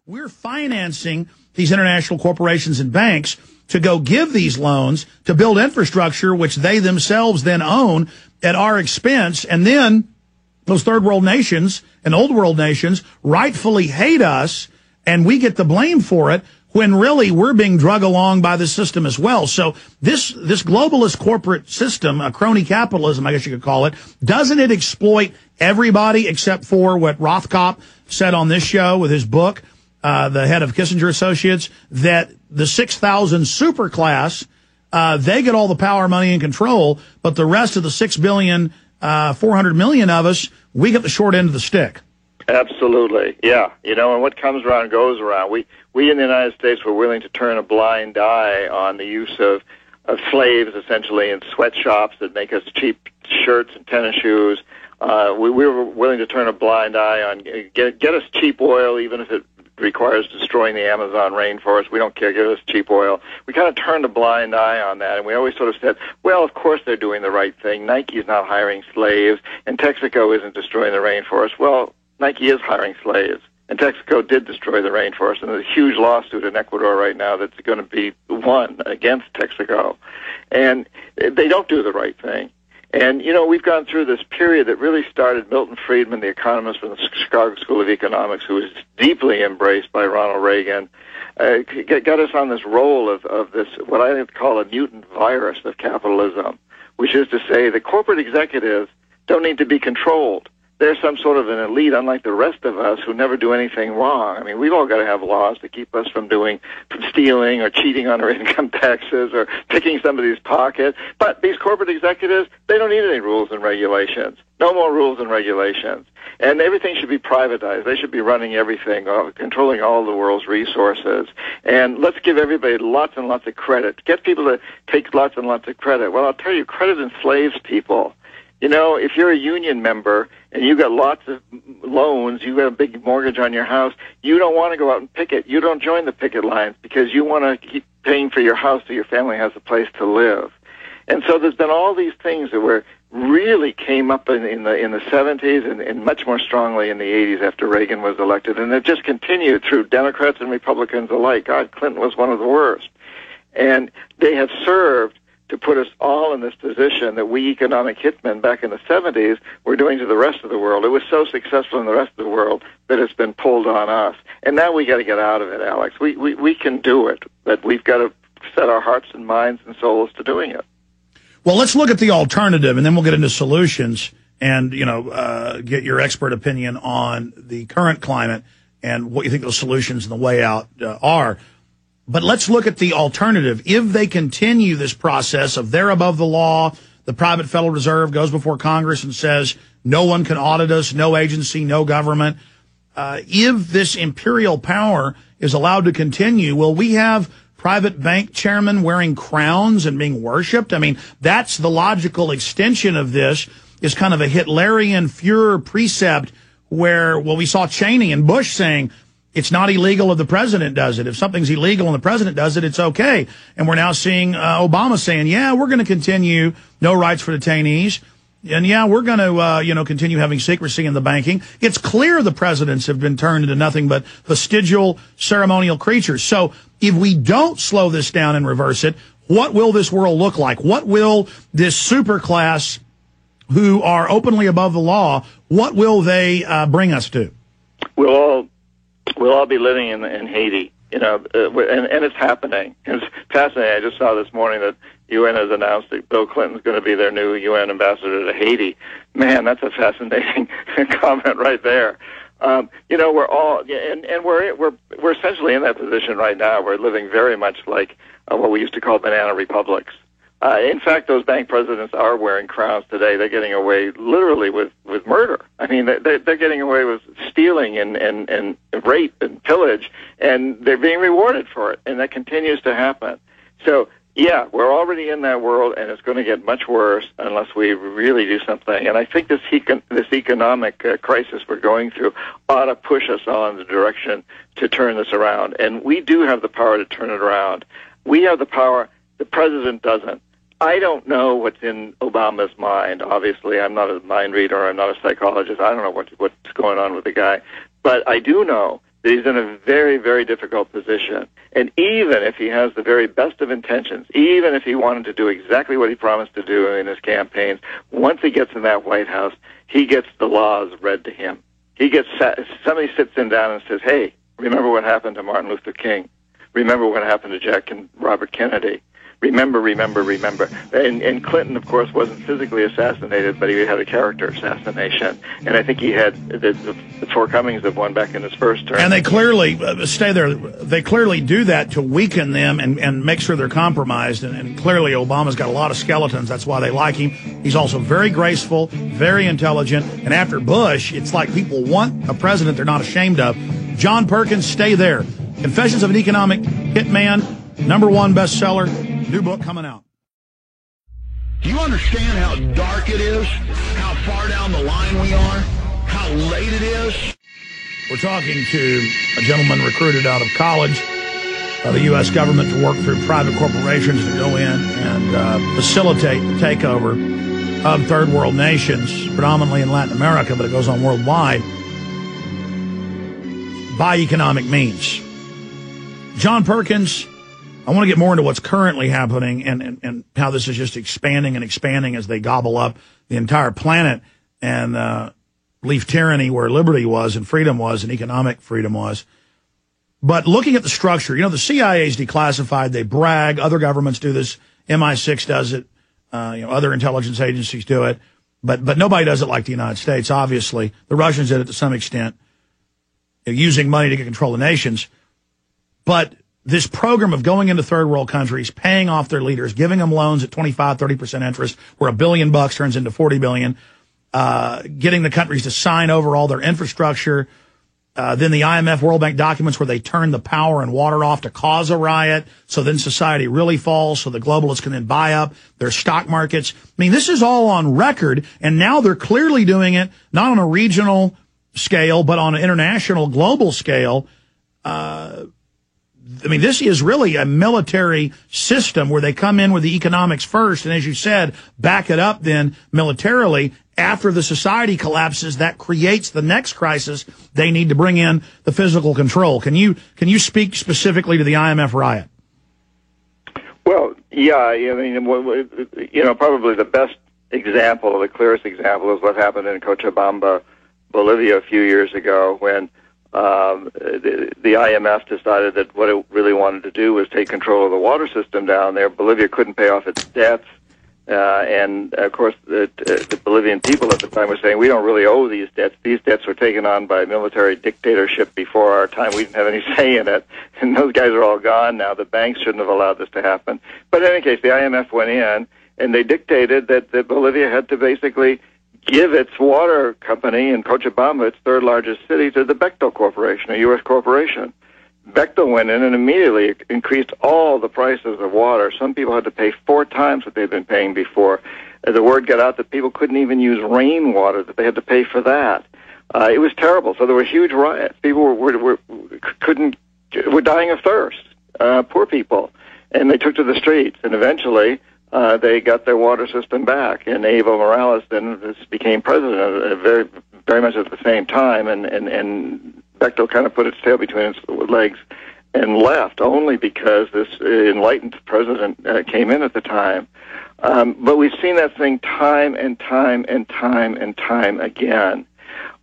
we're financing these international corporations and banks to go give these loans to build infrastructure, which they themselves then own at our expense. And then those third world nations and old world nations rightfully hate us, and we get the blame for it, when really we're being drug along by the system as well. So this globalist corporate system, a crony capitalism, I guess you could call it, doesn't it exploit everybody except for what Rothkopf said on this show with his book, the head of Kissinger Associates, that the 6,000 superclass, they get all the power, money, and control, but the rest of the 6,400 million of us, we get the short end of the stick. Absolutely, yeah. You know, and what comes around goes around. We in the United States were willing to turn a blind eye on the use of slaves, essentially, in sweatshops that make us cheap shirts and tennis shoes. We were willing to turn a blind eye on get us cheap oil, even if it requires destroying the Amazon rainforest. We don't care, give us cheap oil. We kind of turned a blind eye on that, and we always sort of said, well, of course they're doing the right thing. Nike's not hiring slaves, and Texaco isn't destroying the rainforest. Well, Nike is hiring slaves, and Texaco did destroy the rainforest, and there's a huge lawsuit in Ecuador right now that's going to be won against Texaco. And they don't do the right thing. And, you know, we've gone through this period that really started Milton Friedman, the economist from the Chicago School of Economics, who was deeply embraced by Ronald Reagan, got us on this roll of this, what I call a mutant virus of capitalism, which is to say the corporate executives don't need to be controlled. They're some sort of an elite, unlike the rest of us who never do anything wrong. I mean, we've all got to have laws to keep us from stealing or cheating on our income taxes or picking somebody's pocket. But these corporate executives, they don't need any rules and regulations. No more rules and regulations. And everything should be privatized. They should be running everything, controlling all the world's resources. And let's give everybody lots and lots of credit. Get people to take lots and lots of credit. Well, I'll tell you, credit enslaves people. You know, if you're a union member and you got lots of loans, you got a big mortgage on your house, you don't want to go out and picket. You don't join the picket lines because you want to keep paying for your house so your family has a place to live. And so there's been all these things that were really came up in the 70s and much more strongly in the 80s after Reagan was elected. And it just continued through Democrats and Republicans alike. God, Clinton was one of the worst. And they have served to put us all in this position that we economic hitmen back in the 70s were doing to the rest of the world. It was so successful in the rest of the world that it's been pulled on us. And now we got to get out of it, Alex. We can do it, but we've got to set our hearts and minds and souls to doing it. Well, let's look at the alternative, and then we'll get into solutions and, get your expert opinion on the current climate and what you think those solutions and the way out are. But let's look at the alternative. If they continue this process of they're above the law, the private Federal Reserve goes before Congress and says no one can audit us, no agency, no government. If this imperial power is allowed to continue, will we have private bank chairmen wearing crowns and being worshipped? I mean, that's the logical extension of this, is kind of a Hitlerian Führer precept where, well, we saw Cheney and Bush saying, it's not illegal if the president does it. If something's illegal and the president does it, it's okay. And we're now seeing Obama saying, yeah, we're going to continue no rights for detainees. And, yeah, we're going to, continue having secrecy in the banking. It's clear the presidents have been turned into nothing but vestigial ceremonial creatures. So if we don't slow this down and reverse it, what will this world look like? What will this superclass who are openly above the law, what will they bring us to? We'll all be living in Haiti, and it's happening. It's fascinating. I just saw this morning that UN has announced that Bill Clinton's going to be their new UN ambassador to Haiti. Man, that's a fascinating comment right there. We're all, and we're essentially in that position right now. We're living very much like what we used to call banana republics. In fact, those bank presidents are wearing crowns today. They're getting away literally with murder. I mean, they're getting away with stealing and rape and pillage, and they're being rewarded for it, and that continues to happen. So, yeah, we're already in that world, and it's going to get much worse unless we really do something. And I think this economic crisis we're going through ought to push us all in the direction to turn this around. And we do have the power to turn it around. We have the power. The president doesn't. I don't know what's in Obama's mind. Obviously, I'm not a mind reader. I'm not a psychologist. I don't know what's going on with the guy. But I do know that that he's in a very, very difficult position. And even if he has the very best of intentions, even if he wanted to do exactly what he promised to do in his campaigns, once he gets in that White House, he gets the laws read to him. Somebody sits him down and says, hey, remember what happened to Martin Luther King. Remember what happened to Jack and Robert Kennedy. Remember. And Clinton, of course, wasn't physically assassinated, but he had a character assassination. And I think he had the forecomings of one back in his first term. And they clearly, stay there, they clearly do that to weaken them and make sure they're compromised. And clearly Obama's got a lot of skeletons. That's why they like him. He's also very graceful, very intelligent. And after Bush, it's like people want a president they're not ashamed of. John Perkins, stay there. Confessions of an Economic Hitman, #1 bestseller. New book coming out. Do you understand how dark it is? How far down the line we are? How late it is? We're talking to a gentleman recruited out of college by the U.S. government to work through private corporations to go in and facilitate the takeover of third world nations, predominantly in Latin America, but it goes on worldwide, by economic means. John Perkins, I want to get more into what's currently happening and how this is just expanding and expanding as they gobble up the entire planet and leave tyranny where liberty was and freedom was and economic freedom was. But looking at the structure, the CIA is declassified. They brag. Other governments do this. MI6 does it. Other intelligence agencies do it. But nobody does it like the United States, obviously. The Russians did it to some extent, using money to get control of nations. But this program of going into third world countries, paying off their leaders, giving them loans at 25-30% interest, where $1 billion turns into $40 billion, getting the countries to sign over all their infrastructure, then the IMF World Bank documents where they turn the power and water off to cause a riot, so then society really falls, so the globalists can then buy up their stock markets. I mean, this is all on record, and now they're clearly doing it not on a regional scale, but on an international, global scale. This is really a military system where they come in with the economics first, and as you said, back it up then militarily. After the society collapses, that creates the next crisis. They need to bring in the physical control. Can you speak specifically to the IMF riot? Well, yeah, probably the best example, the clearest example, is what happened in Cochabamba, Bolivia, a few years ago when the IMF decided that what it really wanted to do was take control of the water system down there. Bolivia couldn't pay off its debts, and of course the Bolivian people at the time were saying, we don't really owe these debts. These debts were taken on by military dictatorship before our time. We didn't have any say in it, and those guys are all gone now. The banks shouldn't have allowed this to happen. But in any case, the IMF went in, and they dictated that Bolivia had to basically give its water company in Cochabamba, its third largest city, to the Bechtel Corporation, a U.S. corporation. Bechtel went in and immediately increased all the prices of water. Some people had to pay 4 times what they'd been paying before. The word got out that people couldn't even use rainwater, that they had to pay for that. It was terrible. So there were huge riots. People were dying of thirst, poor people. And they took to the streets, and eventually they got their water system back, and Evo Morales then became president very, very much at the same time, and Bechtel kind of put its tail between its legs and left, only because this enlightened president came in at the time. But we've seen that thing time and time and time and time again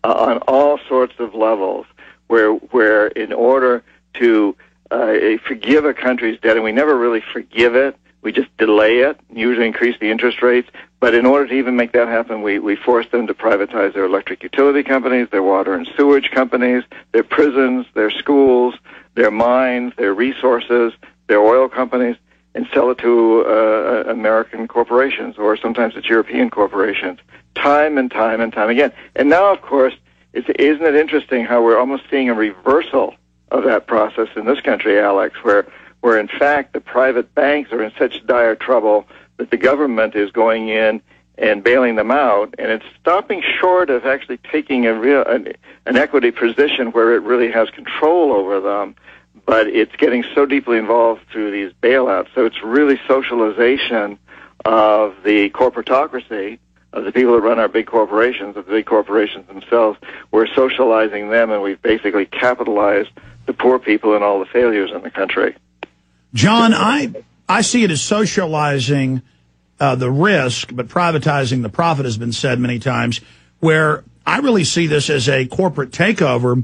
on all sorts of levels, where in order to forgive a country's debt, and we never really forgive it, we just delay it, usually increase the interest rates. But in order to even make that happen, we force them to privatize their electric utility companies, their water and sewage companies, their prisons, their schools, their mines, their resources, their oil companies, and sell it to American corporations, or sometimes it's European corporations, time and time and time again. And now, of course, isn't it interesting how we're almost seeing a reversal of that process in this country, Alex, where in fact the private banks are in such dire trouble that the government is going in and bailing them out, and it's stopping short of actually taking an equity position where it really has control over them, but it's getting so deeply involved through these bailouts. So it's really socialization of the corporatocracy, of the people that run our big corporations, of the big corporations themselves. We're socializing them, and we've basically capitalized the poor people and all the failures in the country. John, I see it as socializing the risk, but privatizing the profit has been said many times, where I really see this as a corporate takeover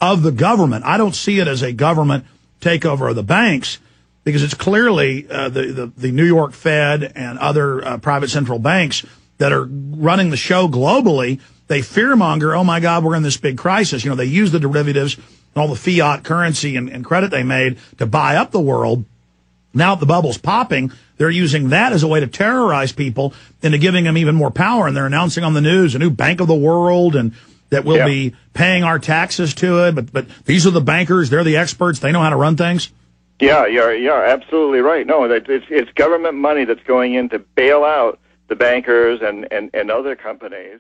of the government. I don't see it as a government takeover of the banks, because it's clearly the New York Fed and other private central banks that are running the show globally. They fearmonger, oh, my God, we're in this big crisis. You know, they use the derivatives and all the fiat currency and credit they made to buy up the world. Now that the bubble's popping, they're using that as a way to terrorize people into giving them even more power. And they're announcing on the news a new bank of the world and that we'll be paying our taxes to it. But these are the bankers. They're the experts. They know how to run things. Yeah, you're absolutely right. No, it's government money that's going in to bail out the bankers and other companies.